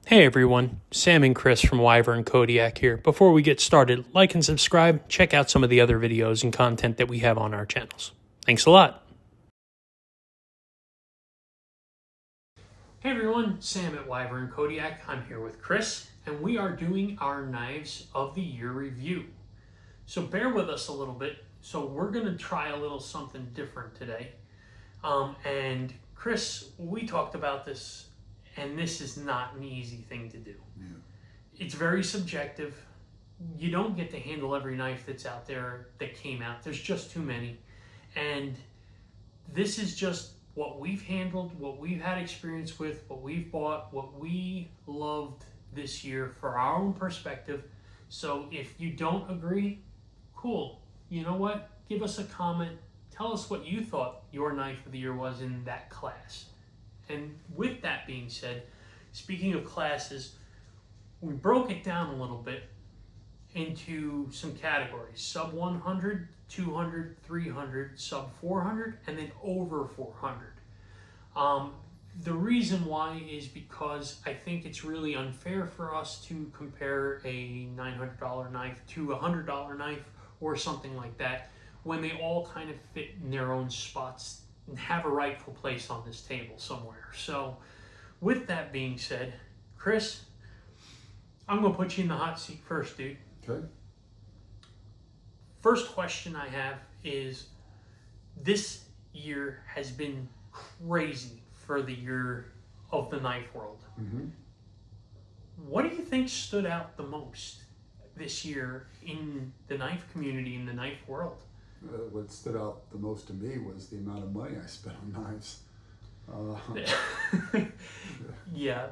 Hey everyone, Sam and Chris from Wyvern Kodiak here. Before we get started, like and subscribe, check out some of the other videos and content that we have on our channels. Thanks a lot. Hey everyone, Sam at Wyvern Kodiak. I'm here with Chris, and we are doing our Knives of the Year review. So bear with us a little bit. So we're going to try a little something different today. And Chris, we talked about this, and this is not an easy thing to do. Yeah. It's very subjective. You don't get to handle every knife that's out there that came out. There's just too many. And this is just what we've handled, what we've had experience with, what we've bought, what we loved this year for our own perspective. So if you don't agree, cool. You know what? Give us a comment. Tell us what you thought your knife of the year was in that class. And with that being said, speaking of classes, we broke it down a little bit into some categories: sub 100, 200, 300, sub 400, and then over 400. The reason why is because I think it's really unfair for us to compare a $900 knife to a $100 knife or something like that when they all kind of fit in their own spots and have a rightful place on this table somewhere. So with that being said, Chris, I'm going to put you in the hot seat first, dude. Okay. First question I have is, this year has been crazy for the year of the knife world. Mm-hmm. What do you think stood out the most this year in the knife community, in the knife world? What stood out the most to me was the amount of money I spent on knives. Yeah,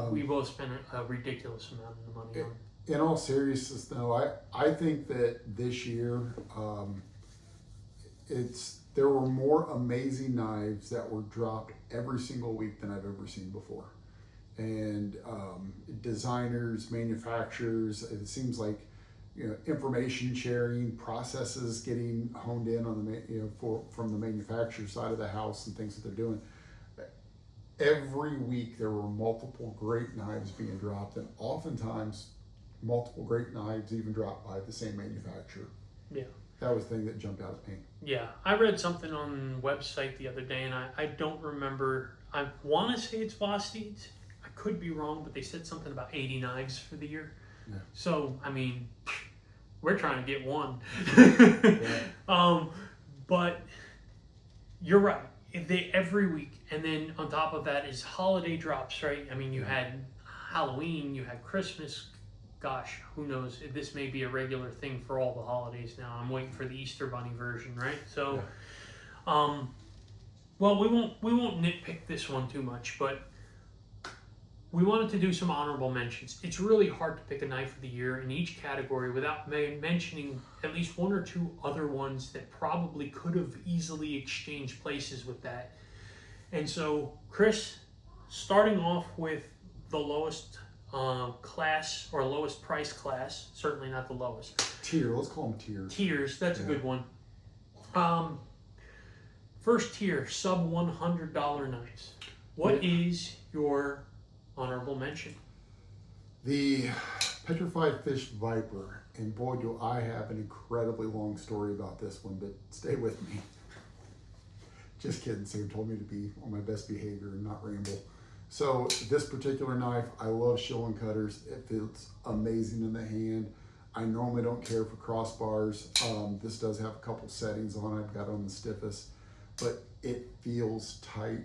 we both spent a ridiculous amount of money on. In all seriousness, though, I think that this year there were more amazing knives that were dropped every single week than I've ever seen before. And designers, manufacturers, it seems like, information sharing, processes getting honed in on the from the manufacturer side of the house and things that they're doing. Every week there were multiple great knives being dropped, and oftentimes multiple great knives even dropped by the same manufacturer. Yeah. That was the thing that jumped out at me. Yeah, I read something on the website the other day, and I don't remember. I want to say it's Vosti's. I could be wrong, but they said something about 80 knives for the year. Yeah. So, I mean, we're trying to get one. Yeah. But you're right. Every week, and then on top of that is holiday drops, right? I mean, you had Halloween, you had Christmas. Gosh, who knows? This may be a regular thing for all the holidays now. I'm waiting for the Easter Bunny version, right? So, yeah. Well, we won't nitpick this one too much, but we wanted to do some honorable mentions. It's really hard to pick a knife of the year in each category without mentioning at least one or two other ones that probably could have easily exchanged places with that. And so, Chris, starting off with the lowest class, or lowest price class, certainly not the lowest. Tier, let's call them tiers. Tiers, that's a good one. First tier, sub $100 knives. What is your honorable mention? The Petrified Fish Viper, and boy do I have an incredibly long story about this one, but stay with me. Just kidding, Sam told me to be on my best behavior and not ramble. So this particular knife, I love shilling cutters. It feels amazing in the hand. I normally don't care for crossbars. This does have a couple settings on it. I've got it on the stiffest, but it feels tight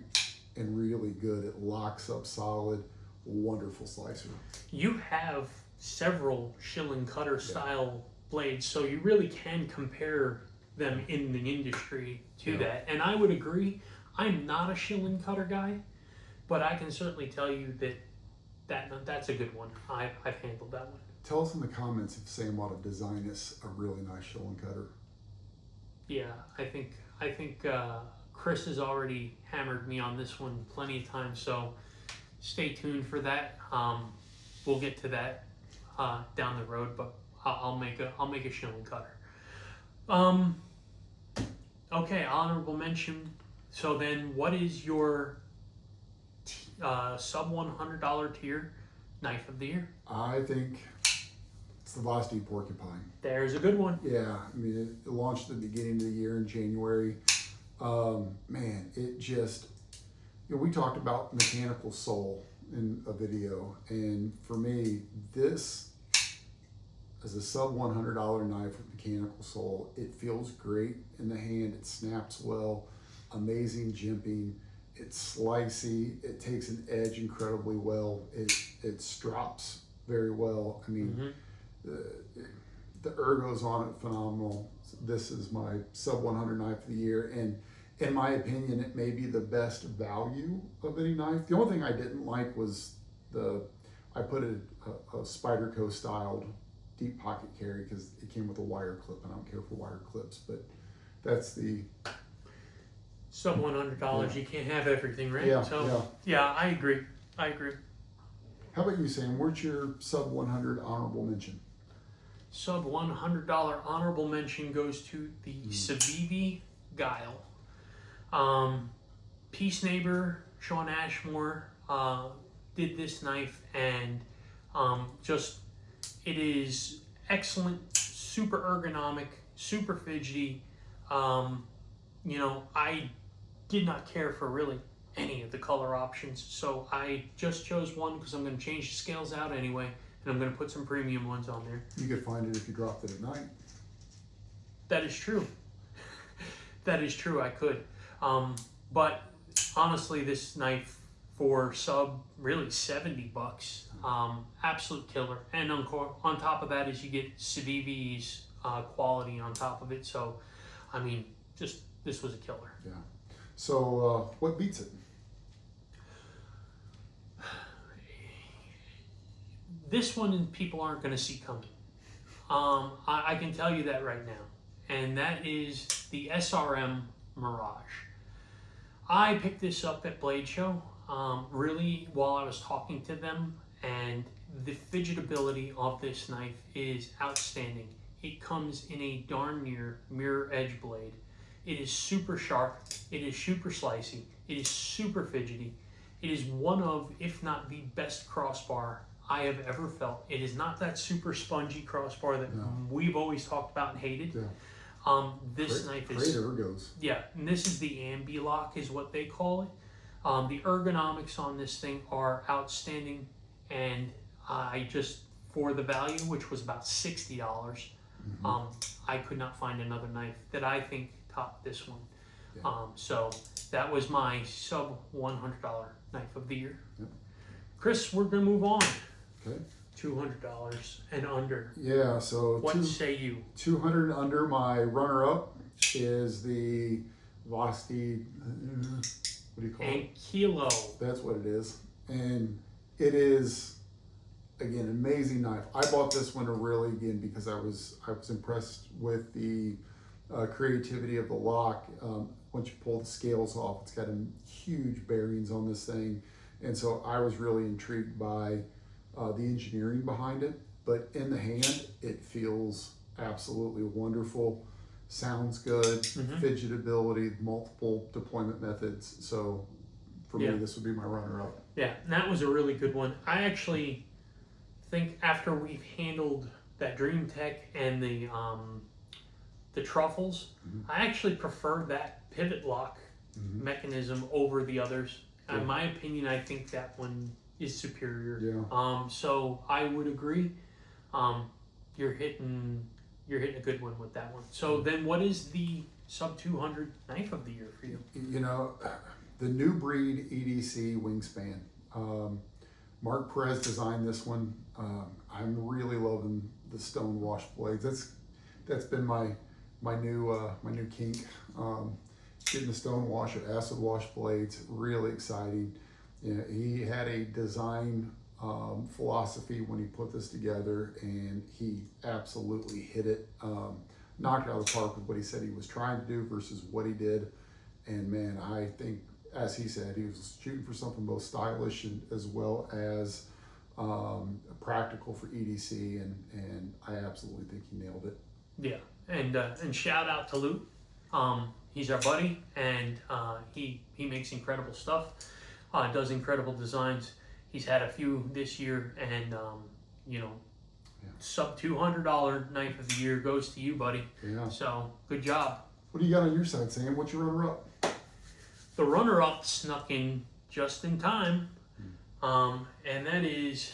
and really good. It locks up solid. Wonderful slicer. You have several shilling cutter style blades, so you really can compare them in the industry to that. And I would agree, I'm not a shilling cutter guy, but I can certainly tell you that's a good one. I've handled that one. Tell us in the comments if Sam ought to design us a really nice shilling cutter. Yeah, I think Chris has already hammered me on this one plenty of times, so stay tuned for that. We'll get to that down the road, but I'll make a shilling cutter. Okay, honorable mention. So then, what is your sub $100 tier? knife of the year? I think it's the Velocity Porcupine. There's a good one. Yeah, I mean, it launched at the beginning of the year in January. Man, it just, we talked about mechanical soul in a video, and for me, this is a sub $100 knife with mechanical soul. It feels great in the hand. It snaps well, amazing jimping. It's slicey. It takes an edge incredibly well. It strops very well. I mean, the ergos on it, phenomenal. This is my sub 100 knife of the year, and in my opinion, it may be the best value of any knife. The only thing I didn't like was I put a Spyderco styled deep pocket carry because it came with a wire clip, and I don't care for wire clips, but that's the Sub $100, you can't have everything, right? Yeah, so, yeah, I agree. How about you, Sam? Where's your sub 100 honorable mention? Sub $100 honorable mention goes to the Civivi Guile. Peace Neighbor Sean Ashmore did this knife, and it is excellent, super ergonomic, super fidgety. I did not care for really any of the color options, so I just chose one because I'm going to change the scales out anyway, and I'm going to put some premium ones on there. You could find it if you dropped it at night. That is true. That is true, I could. But honestly, this knife for sub really $70, absolute killer. And on top of that is you get Civivi's quality on top of it. So, I mean, this was a killer. Yeah. So what beats it? This one people aren't going to see coming. I can tell you that right now. And that is the SRM Mirage. I picked this up at Blade Show, really while I was talking to them, and the fidgetability of this knife is outstanding. It comes in a darn near mirror edge blade. It is super sharp, it is super slicey, it is super fidgety. It is one of, if not the best crossbar I have ever felt. It is not that super spongy crossbar that we've always talked about and hated. Yeah. This knife is great ergos. Yeah, and this is the ambi-lock is what they call it. The ergonomics on this thing are outstanding, and for the value, which was about $60, I could not find another knife that I think topped this one. Yeah. So that was my sub $100 knife of the year. Yep. Chris, we're gonna move on. Okay. $200 and under. Yeah, so what say you? 200 and under. My runner-up is the Velocity. What do you call it? Kilo. That's what it is, and it is again amazing knife. I bought this one really again because I was impressed with the creativity of the lock. Once you pull the scales off, it's got huge bearings on this thing, and so I was really intrigued by the engineering behind it. But in the hand, it feels absolutely wonderful. Sounds good, fidgetability, multiple deployment methods. So for me, this would be my runner-up. Yeah, and that was a really good one. I actually think after we've handled that Dream Tech and the truffles, I actually prefer that pivot lock mechanism over the others. In my opinion, I think that one is superior. Yeah. So I would agree. You're hitting a good one with that one. So then what is the sub 200 knife of the year for you? You know, the New Breed EDC wingspan. Mark Perez designed this one. I'm really loving the stone wash blades. That's been my new kink. Getting the stone wash or acid wash blades, really exciting. You know, he had a design philosophy when he put this together, and he absolutely hit it, knocked it out of the park with what he said he was trying to do versus what he did. And man, I think, as he said, he was shooting for something both stylish and as well as practical for EDC, and I absolutely think he nailed it. Yeah, and shout out to Luke. He's our buddy, and he makes incredible stuff, does incredible designs. He's had a few this year, and you know, Yeah. sub $200 knife of the year goes to you, buddy. Yeah. So good job. What do you got on your side, Sam? What's your runner-up? The runner-up snuck in just in time, and that is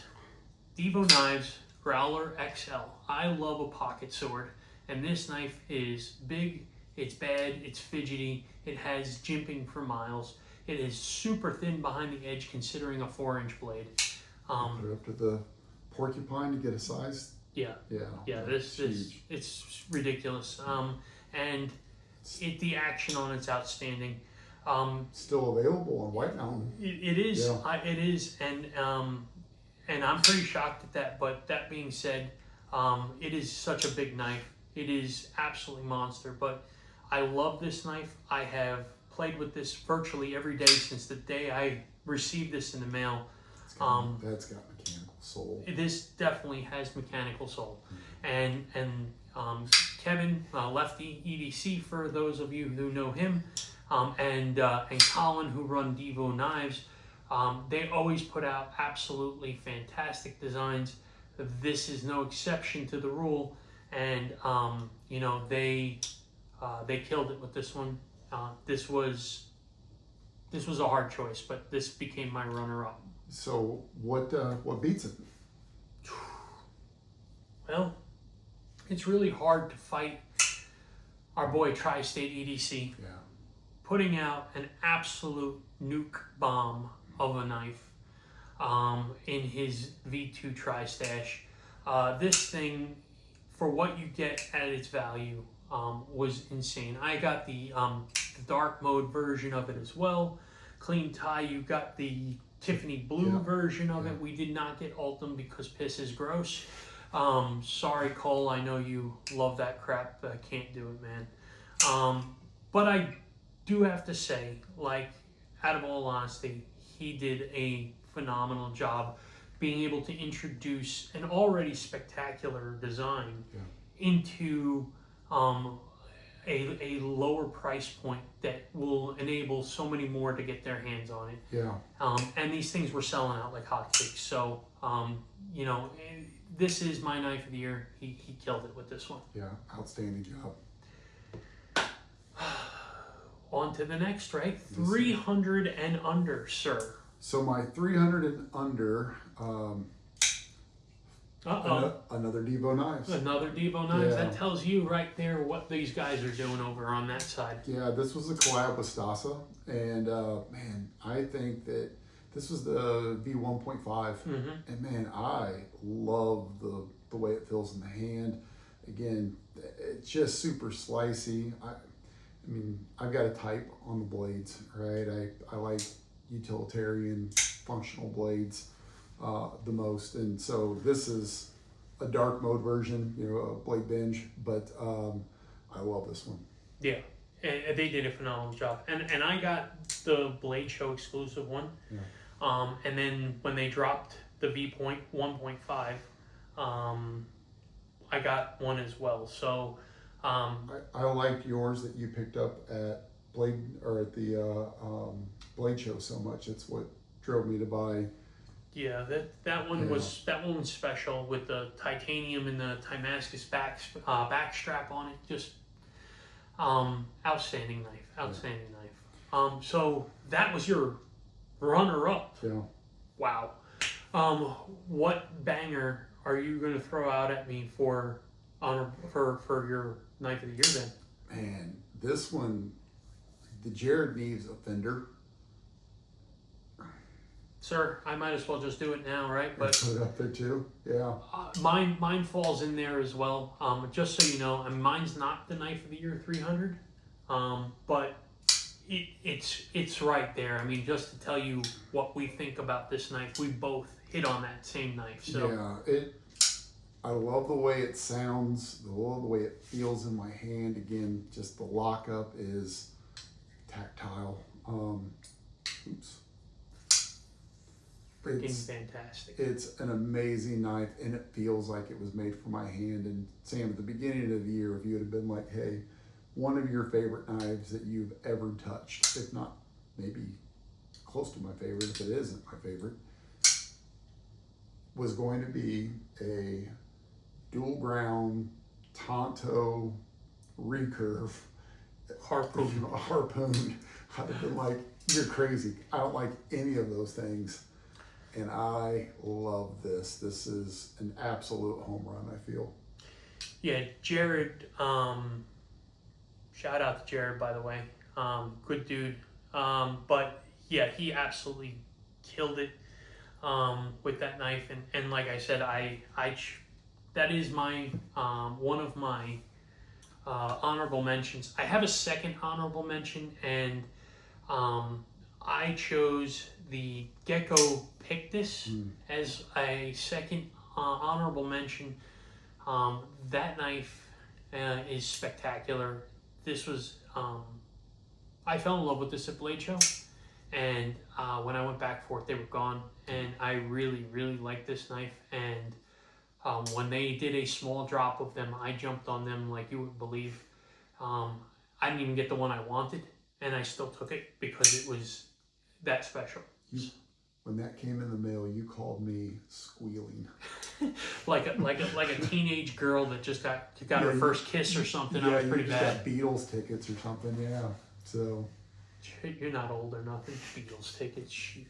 Devo Knives Growler XL. I love a pocket sword, and this knife is big, it's bad, it's fidgety, it has jimping for miles. It is super thin behind the edge considering a 4-inch blade. Put it up to the porcupine to get a size. Yeah. This it's ridiculous. And the action on it's outstanding. Still available on White Mountain. It is. Yeah. It is, and I'm pretty shocked at that. But that being said, it is such a big knife. It is absolutely monster. But I love this knife. I have played with this virtually every day since the day I received this in the mail. That's got mechanical soul. This definitely has mechanical soul. And Kevin, Lefty EDC, for those of you who know him, and Colin, who run Devo Knives, they always put out absolutely fantastic designs. This is no exception to the rule, and you know, they killed it with this one. This was a hard choice, but this became my runner-up. So what beats it? Well, it's really hard to fight our boy Tri-State EDC. Yeah. Putting out an absolute nuke bomb of a knife in his V2 Tri-Stash. This thing, for what you get at its value, was insane. I got the dark mode version of it as well. Clean tie, you got the Tiffany blue version of it. We did not get Ultim because piss is gross. Sorry, Cole, I know you love that crap, but I can't do it, man. But I do have to say, like, out of all honesty, he did a phenomenal job being able to introduce an already spectacular design into a lower price point that will enable so many more to get their hands on it. Yeah. And these things were selling out like hotcakes. So, you know, this is my knife of the year. He killed it with this one. Yeah, outstanding job. On to the next, right? 300 and under, sir. So my 300 and under, another Devo Knives. Another Devo Knives. Yeah. That tells you right there what these guys are doing over on that side. Yeah, this was a collab with Stasa, and man, I think that this was the V1.5, and man, I love the way it feels in the hand. Again, it's just super slicey. I mean, I've got a type on the blades, right? I like utilitarian, functional blades the most, and so this is a dark mode version, you know, a blade binge, but I love this one. Yeah, and they did a phenomenal job. And I got the Blade Show exclusive one. Yeah. And then when they dropped the V point 1.5, I got one as well. So I liked yours that you picked up at Blade or at the Blade Show so much. It's what drove me to buy. Yeah, that one was special with the titanium and the Damascus back strap on it. Just outstanding knife, knife. So that was your runner-up. Yeah. Wow. What banger are you going to throw out at me for your knife of the year then? Man, this one, the Jared Neves Offender. Sir, I might as well just do it now, right? But put it up there too. Yeah. Mine falls in there as well. Just so you know, mine's not the knife of the year 300, but it's right there. I mean, just to tell you what we think about this knife, we both hit on that same knife. So yeah, I love the way it sounds. I love the way it feels in my hand. Again, just the lockup is tactile. Oops. Freaking fantastic. It's an amazing knife, and it feels like it was made for my hand. And Sam, at the beginning of the year, if you had been like, hey, one of your favorite knives that you've ever touched, if not maybe close to my favorite, if it isn't my favorite, was going to be a dual ground Tonto recurve Harpoon. a harpoon. I'd have been like, you're crazy. I don't like any of those things. And I love this. This is an absolute home run, I feel. Yeah, Jared, shout out to Jared, by the way. Good dude. But yeah, he absolutely killed it with that knife. And like I said, that is my one of my honorable mentions. I have a second honorable mention, and I chose the Gecko Pictus as a second honorable mention. That knife is spectacular. This was, I fell in love with this at Blade Show, and when I went back for it, they were gone, and I really, really like this knife. And when they did a small drop of them, I jumped on them like you wouldn't believe. I didn't even get the one I wanted, and I still took it because it was that special. When that came in the mail, you called me squealing. like a teenage girl that just got her first kiss or something. Yeah, I was pretty you just bad. got Beatles tickets or something. Yeah. So You're not old or nothing. Beatles tickets. Shoot.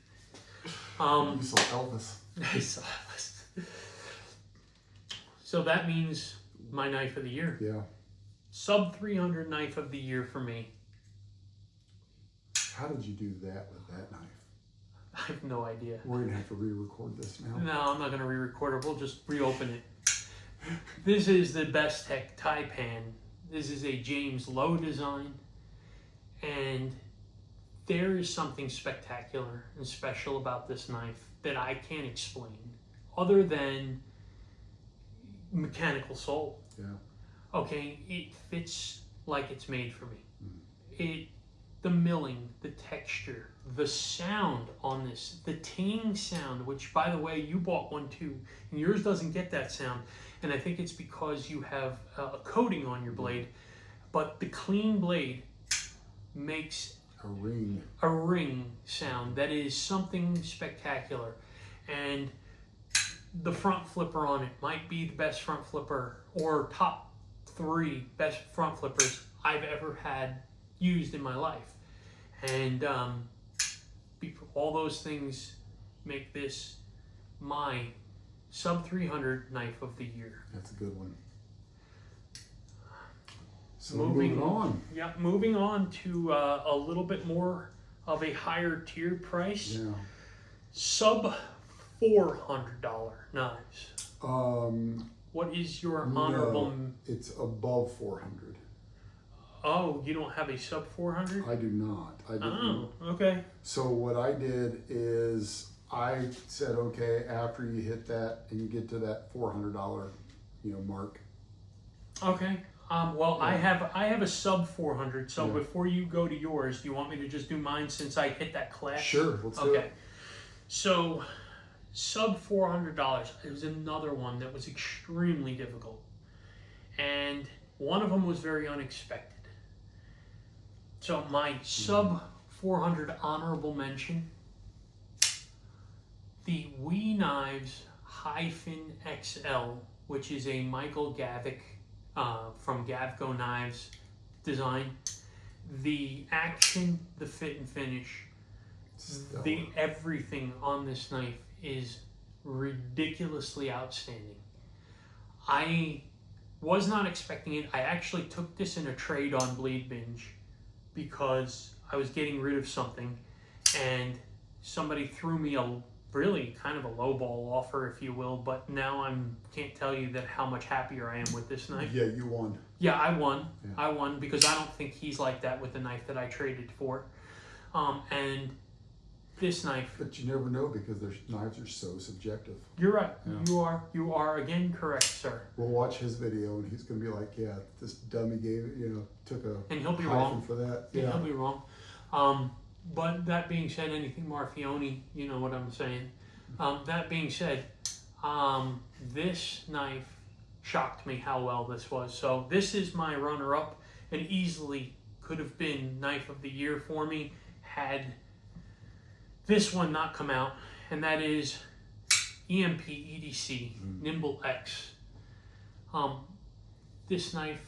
you saw Elvis. I saw Elvis. So that means my knife of the year. Yeah. Sub 300 knife of the year for me. How did you do that with that knife? I have no idea. We're gonna have to re-record this now. No, I'm not gonna re-record it. We'll just reopen it. This is the Best Tech Taipan. This is a James Lowe design, and there is something spectacular and special about this knife that I can't explain, other than mechanical soul. Yeah. Okay, it fits like it's made for me. The milling, the texture, the sound on this, the ting sound, which by the way, you bought one too, and yours doesn't get that sound. And I think it's because you have a coating on your blade, but the clean blade makes A ring sound that is something spectacular. And the front flipper on it might be the best front flipper, or top 3 best front flippers I've ever had used in my life. And all those things make this my sub 300 knife of the year. That's a good one. So Moving on. Yeah, moving on to a little bit more of a higher tier price. Yeah. Sub $400 knives. What is your honorable? No, it's above 400. Oh, you don't have a sub 400? I do not. I didn't. Oh, okay. So what I did is I said, okay, after you hit that and you get to that $400, mark. Okay. Well, Yeah. I have a sub 400. So Yeah. before you go to yours, do you want me to just do mine since I hit that class? Sure, let's do Okay. it. So sub $400. It was another one that was extremely difficult, and one of them was very unexpected. So my sub 400 honorable mention: the We Knives -XL, which is a Michael Gavick from Gavco Knives design. The action, the fit and finish, the everything on this knife is ridiculously outstanding. I was not expecting it. I actually took this in a trade on Blade Binge because I was getting rid of something, and somebody threw me a really kind of a lowball offer, if you will, but now I can't tell you that how much happier I am with this knife. Yeah, you won. Yeah, I won. Yeah. I won because I don't think he's like that with the knife that I traded for. And this knife, But you never know because their knives are so subjective. you're right. Yeah. You are again correct, sir. We'll watch his video and he's going to be like, yeah, this dummy gave it, took a And he'll be hyphen wrong. for that. Yeah, he'll be wrong. But that being said, anything Marfioni, you know what I'm saying. That being said, this knife shocked me how well this was. So this is my runner-up, and easily could have been knife of the year for me had this one not come out, and that is EMP EDC Nimble X. This knife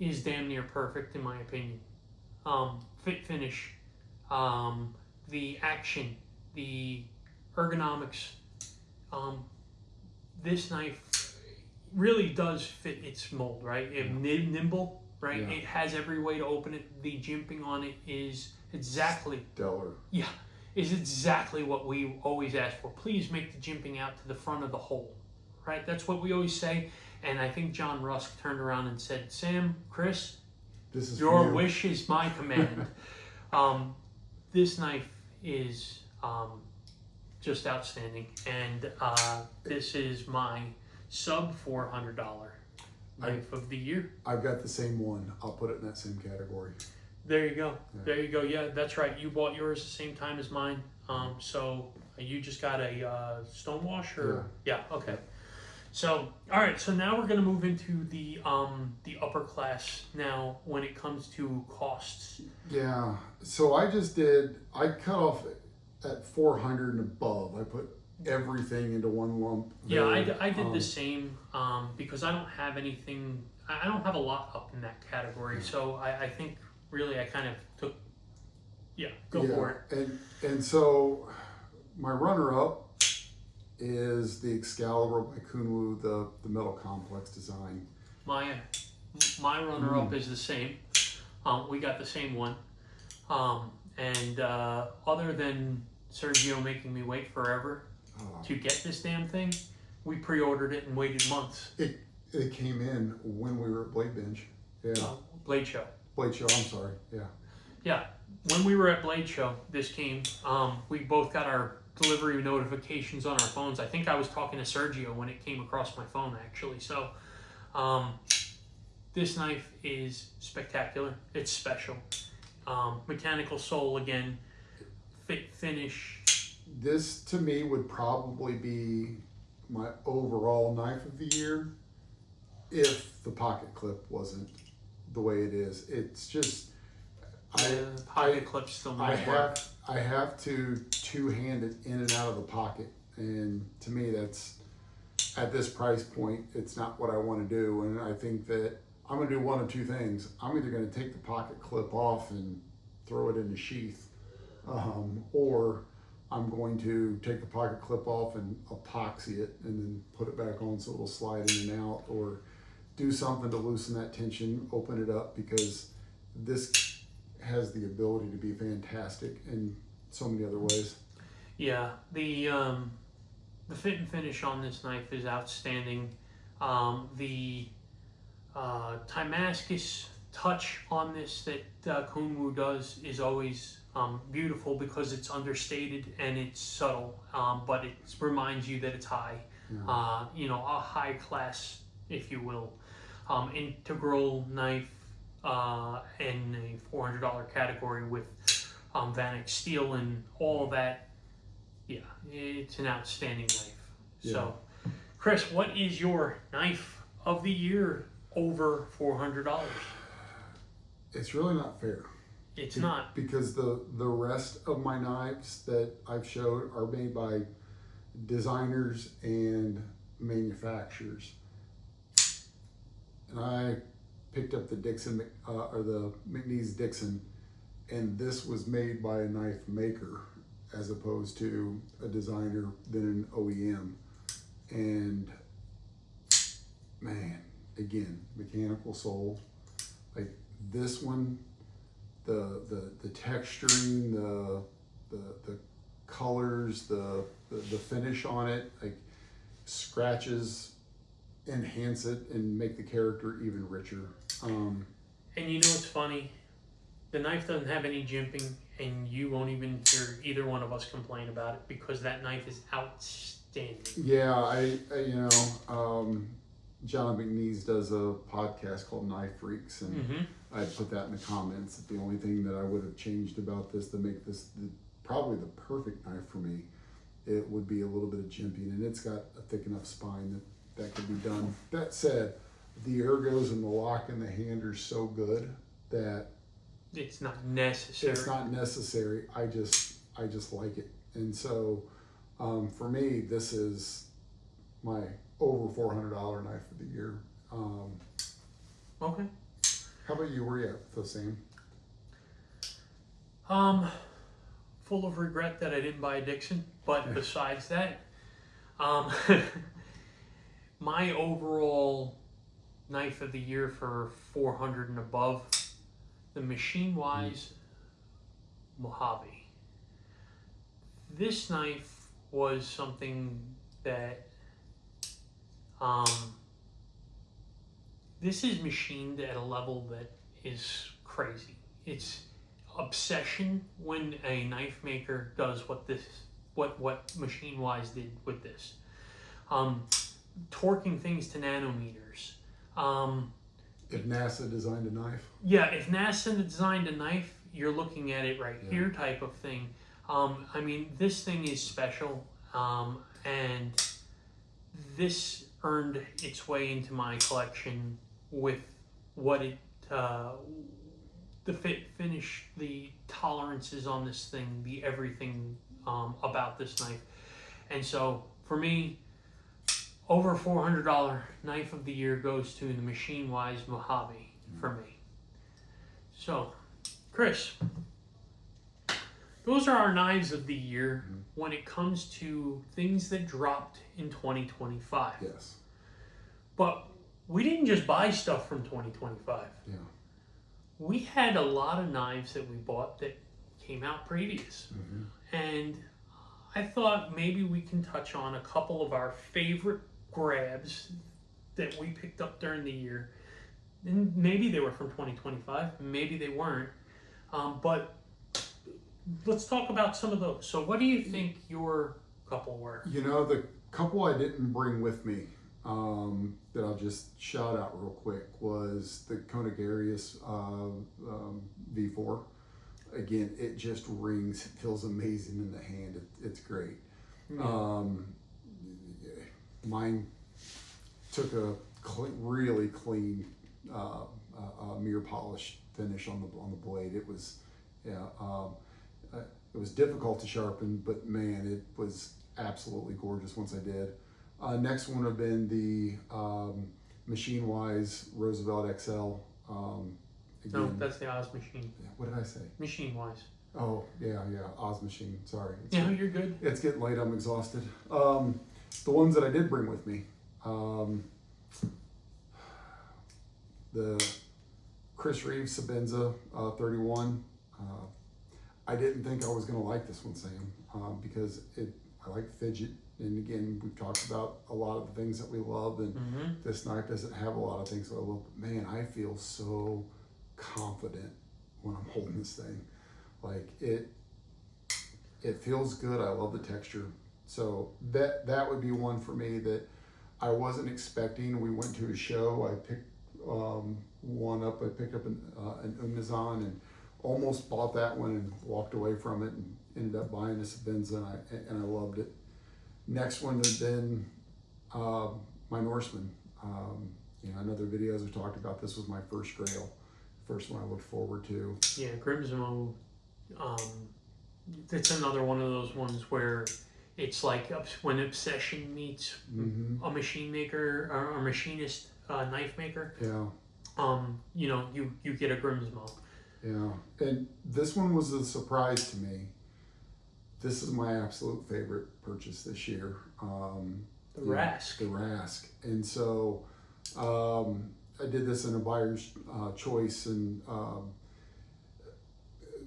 is damn near perfect in my opinion. Fit finish, the action, the ergonomics. This knife really does fit its mold, right? Nimble, right? Yeah. It has every way to open it. The jimping on it is exactly stellar. Yeah, is exactly what we always ask for. Please make the jimping out to the front of the hole, right? That's what we always say. And I think John Rusk turned around and said, Sam, Chris, This is your wish is my command. This knife is just outstanding. And this is my sub $400 knife of the year. I've got the same one. I'll put it in that same category. There you go. Yeah. There you go. Yeah, that's right. You bought yours the same time as mine. So you just got a stonewash, or yeah. Okay. So all right. So now we're gonna move into the upper class now when it comes to costs. Yeah. So I cut off at 400 and above. I put everything into one lump. Yeah, I did the same because I don't have anything. I don't have a lot up in that category. So I think. Really, I kind of took, go for it. And so my runner-up is the Excalibur by Kunwu, the metal complex design. My runner-up is the same. We got the same one. And other than Sergio making me wait forever to get this damn thing, we pre-ordered it and waited months. It came in when we were at Blade Bench. Yeah. Blade Show. Blade Show, I'm sorry. Yeah. Yeah. When we were at Blade Show, this came. We both got our delivery notifications on our phones. I think I was talking to Sergio when it came across my phone, actually. So, this knife is spectacular. It's special. Mechanical sole again. Fit finish. This, to me, would probably be my overall knife of the year if the pocket clip wasn't the way it is. It's just pocket clips still need work. I have to two-hand it in and out of the pocket, and to me that's, at this price point, it's not what I want to do. And I think that I'm going to do one of two things. I'm either going to take the pocket clip off and throw it in the sheath, or I'm going to take the pocket clip off and epoxy it and then put it back on so it'll slide in and out, or do something to loosen that tension, open it up, because this has the ability to be fantastic in so many other ways. Yeah, the fit and finish on this knife is outstanding. The Damascus touch on this that Kunwu does is always beautiful because it's understated and it's subtle, but it reminds you that it's high. Yeah. A high class, if you will. Integral knife in a $400 category with Vanek steel and all that. Yeah, it's an outstanding knife. Yeah. So, Chris, what is your knife of the year over $400? It's really not fair. It's not. Because the rest of my knives that I've showed are made by designers and manufacturers. And I picked up the Dixon, or the McNeese Dixon, and this was made by a knife maker as opposed to a designer than an OEM. And man, again, mechanical sole, like this one, the texturing, the colors, the finish on it, like scratches enhance it and make the character even richer. And you know what's funny? The knife doesn't have any jimping, and you won't even hear either one of us complain about it because that knife is outstanding. Yeah, I John McNeese does a podcast called Knife Freaks, and I put that in the comments. The only thing that I would have changed about this to make this probably the perfect knife for me, it would be a little bit of jimping, and it's got a thick enough spine that could be done. That said, the ergos and the lock in the hand are so good that it's not necessary. It's not necessary. I just like it, and so For me, this is my over $400 knife of the year. Okay. How about you? Where you at the same? Full of regret that I didn't buy a Dixon, but besides that, my overall knife of the year for 400 and above, the Machine Wise Mojave. This knife was something that this is machined at a level that is crazy. It's obsession when a knife maker does what Machine Wise did with this. Torquing things to nanometers. If NASA designed a knife? Yeah, if NASA designed a knife, you're looking at it right here type of thing. I mean, this thing is special, and this earned its way into my collection with what it, the fit, finish, the tolerances on this thing, the everything about this knife. And so, for me, over $400 knife of the year goes to the Machine Wise Mojave for me. So, Chris, those are our knives of the year when it comes to things that dropped in 2025. Yes. But we didn't just buy stuff from 2025. Yeah. We had a lot of knives that we bought that came out previous. And I thought maybe we can touch on a couple of our favorite grabs that we picked up during the year. And maybe they were from 2025, maybe they weren't. But let's talk about some of those. So what do you think your couple were? You know, the couple I didn't bring with me that I'll just shout out real quick was the Conagarius V4. Again, it just rings, it feels amazing in the hand. It's great. Mine took a really clean mirror polish finish on the blade. It was it was difficult to sharpen, but man, it was absolutely gorgeous once I did. Next one would have been the Machine Wise Roosevelt XL. Again, No, that's the Oz machine. what did I say? Machine Wise. Oh, yeah, Oz machine. Sorry. You're good. It's getting late. I'm exhausted. The ones that I did bring with me, the Chris Reeves Sabenza 31. I didn't think I was going to like this one, Sam, because I like fidget. And again, we've talked about a lot of the things that we love, and this knife doesn't have a lot of things that I love. But man, I feel so confident when I'm holding this thing. Like it feels good. I love the texture. So that would be one for me that I wasn't expecting. We went to a show. I picked one up. I picked up an Umazon and almost bought that one and walked away from it and ended up buying a Sabenza, and I loved it. Next one has been my Norseman. I know their videos have talked about this was my first grail. First one I looked forward to. Yeah, Grimsmo, it's another one of those ones where it's like when obsession meets a machine maker or a machinist knife maker. Yeah. You get a Grimsmo. Yeah, and this one was a surprise to me. This is my absolute favorite purchase this year. The Rask. The Rask. And so I did this in a buyer's choice, and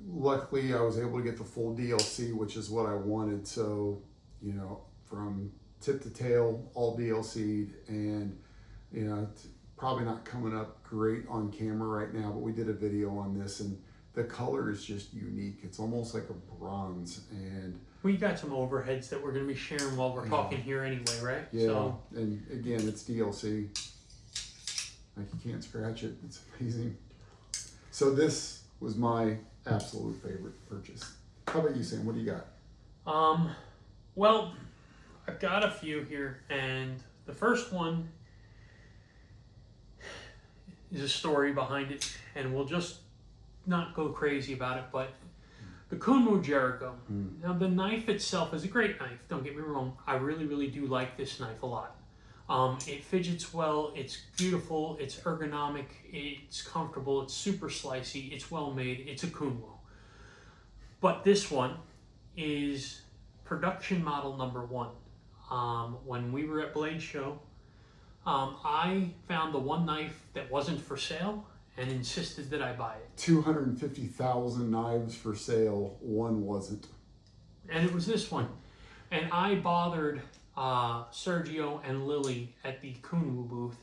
luckily I was able to get the full DLC, which is what I wanted. So, from tip to tail, all DLC'd, and, it's probably not coming up great on camera right now, but we did a video on this, and the color is just unique. It's almost like a bronze, and we got some overheads that we're going to be sharing while we're talking here anyway, right? Yeah, so. And again, it's DLC. Like, you can't scratch it. It's amazing. So this was my absolute favorite purchase. How about you, Sam? What do you got? Well, I've got a few here, and the first one is a story behind it, and we'll just not go crazy about it, but The Kunmo Jericho. Now the knife itself is a great knife, don't get me wrong. I really, really do like this knife a lot. It fidgets well, it's beautiful, it's ergonomic, it's comfortable, it's super slicey, it's well made, it's a Kunmo. But this one is production model number 1. When we were at Blade Show, I found the one knife that wasn't for sale and insisted that I buy it. 250,000 knives for sale, one wasn't. And it was this one. And I bothered Sergio and Lily at the Kunmo booth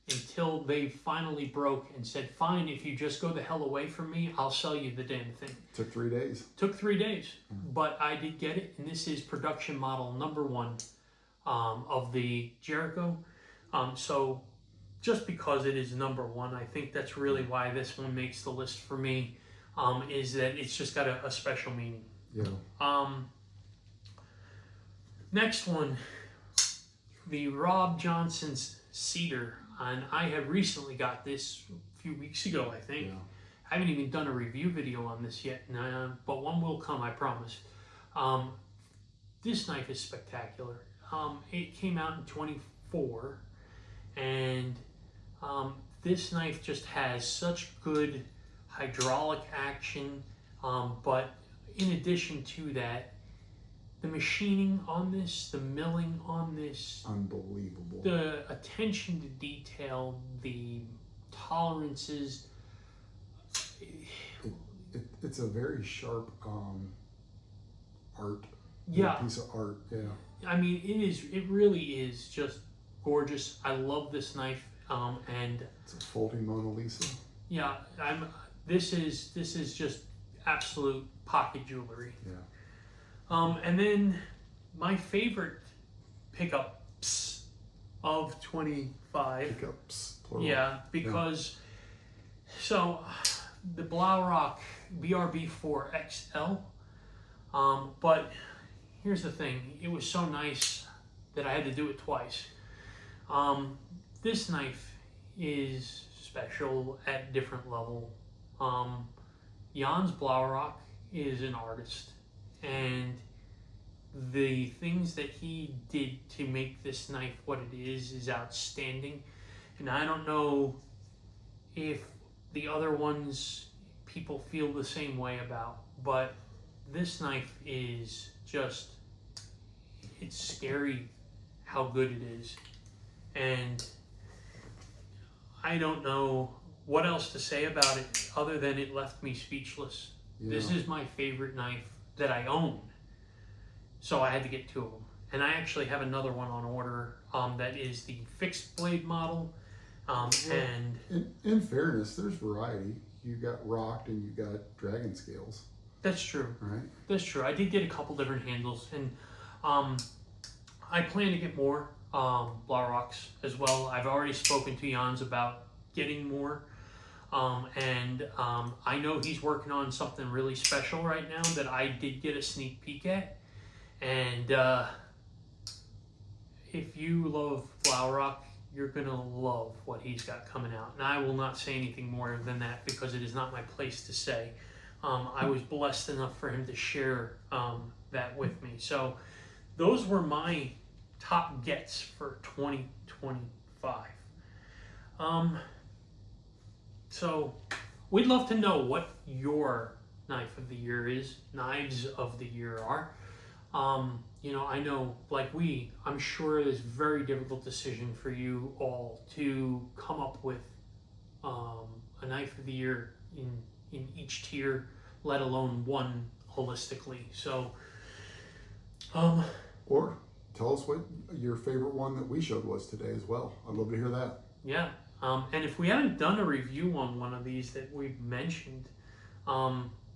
until they finally broke and said, fine, if you just go the hell away from me, I'll sell you the damn thing. Took 3 days. Took 3 days, but I did get it, and this is production model number 1 of the Jericho. So just because it is number 1, I think that's really why this one makes the list for me, is that it's just got a special meaning. Yeah. Next one, the Rob Johnson's Cedar, and I have recently got this a few weeks ago, I think. Yeah. I haven't even done a review video on this yet, but one will come, I promise. This knife is spectacular. It came out in 24, and this knife just has such good hydraulic action, but in addition to that, the machining on this, the milling on this, Unbelievable. the attention to detail, the tolerances. It's a very sharp art. Yeah. Piece of art. Yeah. I mean, it really is just gorgeous. I love this knife, and It's a folding Mona Lisa. yeah, this is just absolute pocket jewelry. Yeah. And then my favorite pickups of 25. Pickups. Plural. Yeah, because so the Blaurock BRB4 XL, but here's the thing, it was so nice that I had to do it twice. This knife is special at different level. Jans Blaurock is an artist, and the things that he did to make this knife what it is outstanding. And I don't know if the other ones people feel the same way about, but this knife is just, it's scary how good it is. And I don't know what else to say about it other than it left me speechless. Yeah. This is my favorite knife that I own, so I had to get 2 of them. And I actually have another one on order that is the fixed blade model. And in fairness, there's variety. You got rocked and you got dragon scales. that's true. Right. That's true. I did get a couple different handles, and I plan to get more Blaurocks as well. I've already spoken to Jans about getting more, and I know he's working on something really special right now that I did get a sneak peek at. And if you love Blaurock, you're gonna love what he's got coming out. And I will not say anything more than that because it is not my place to say. I was blessed enough for him to share that with me. So those were my top gets for 2025. So we'd love to know what your knife of the year is, knives of the year are. You know, I know, like I'm sure it's a very difficult decision for you all to come up with a knife of the year in each tier, let alone one holistically. So, Or tell us what your favorite one that we showed was today as well. I'd love to hear that. yeah. And if we haven't done a review on one of these that we've mentioned,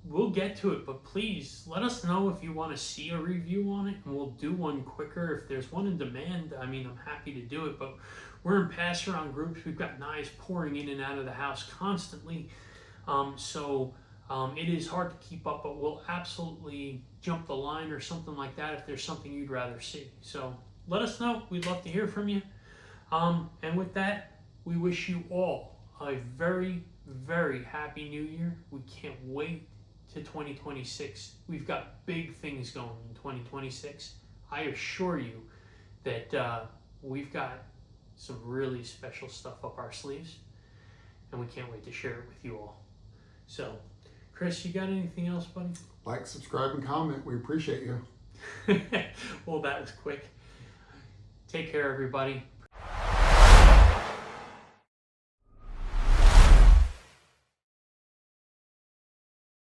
we'll get to it, but please let us know if you want to see a review on it, and we'll do one quicker. If there's one in demand, I mean, I'm happy to do it, but we're in pass-around groups. We've got knives pouring in and out of the house constantly, so it is hard to keep up, but we'll absolutely jump the line or something like that if there's something you'd rather see. So let us know. We'd love to hear from you. And with that, we wish you all a very, very happy New Year. We can't wait to 2026. We've got big things going in 2026. I assure you that we've got some really special stuff up our sleeves, and we can't wait to share it with you all. So, Chris, you got anything else, buddy? Like, subscribe, and comment. We appreciate you. Well, that was quick. Take care, everybody.